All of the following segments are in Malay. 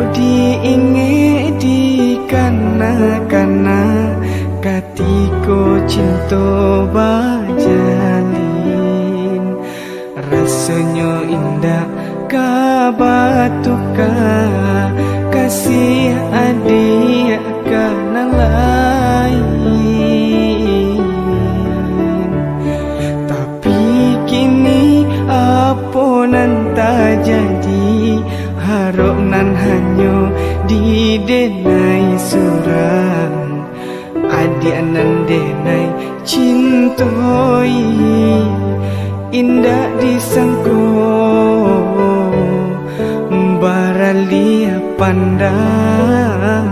Diinge di kana-kana katiko cinta bajalin, rasanya indah kabatuka kasih adik kana lain. Tapi kini apa nan tak jadi, harap nan hanyo di denai surang, adik nan denai cintoi indah disangko baralia pandang.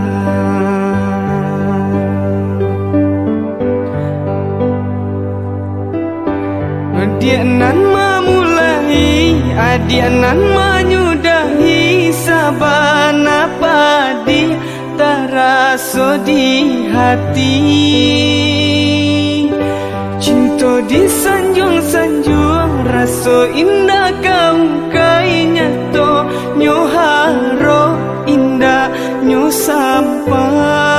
Dia nan memulai, adik nan menyudahi, sabana padi terasa di hati. Cinta disanjung-sanjung, rasa indah kau kai nyato, nyo haro indah nyo sampai.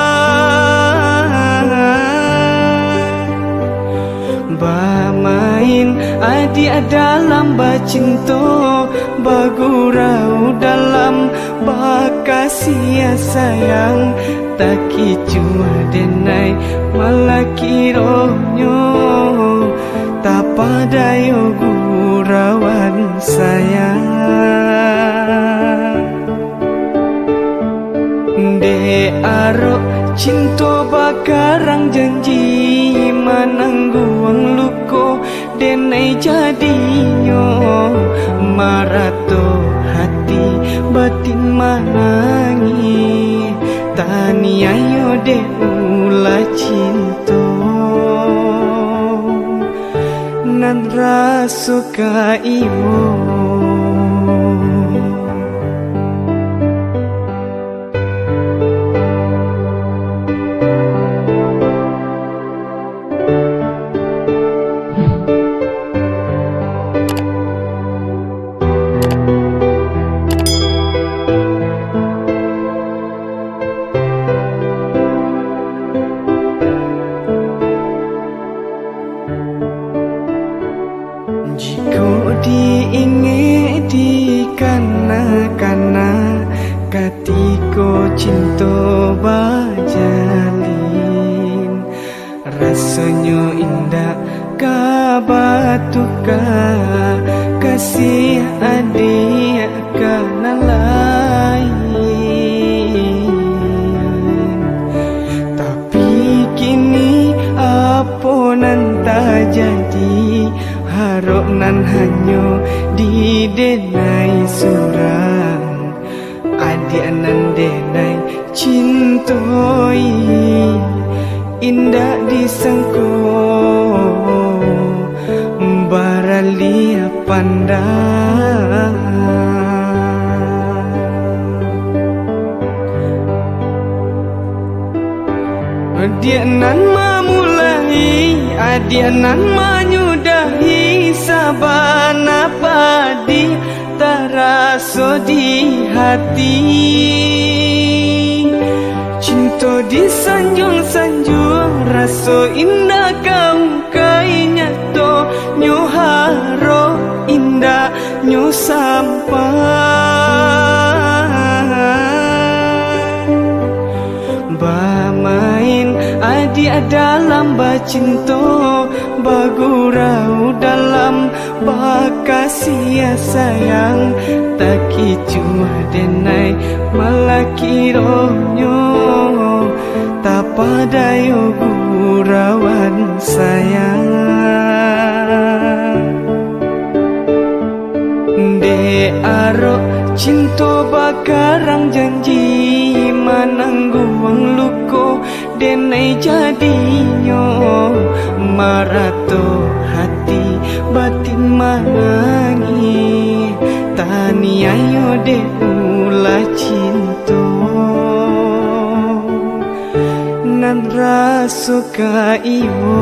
Bamain adik dalam bacinto, bagurau dalam bakasih sayang, tak kicua denai malah kironyo, tak padayo gurawan sayang. De aro cinta bakarang janji, manangguang luko denai jadinyo, marato hati batin manangi, tani ayo de ula cinta nan raso ka imo. Jika diinge di kana-kana katiko cinta bajalin, rasanya indah kabatuka kasih adik kana lain. Tapi kini apa nan tak jadi, harap nan hanyo di denai surang, adik nan denai cintoi indah disangko baralia pandang. Dia nan memulai, adik nan menyudahi, sabana padi terasa di hati. Cinta disanjung-sanjung, rasa indah kau kai nyato, nyo haro indah nyo sampai. Bamain adik dalam bacinto, bagurau dalam bakasih sayang, tak kicua denai malah kironyo, tak padayo gurawan sayang. De aro cinta bakarang janji, manangguang luko denai jadinyo, marato hati batin manangi tani ayo de ulah cinta nan rasuka iyo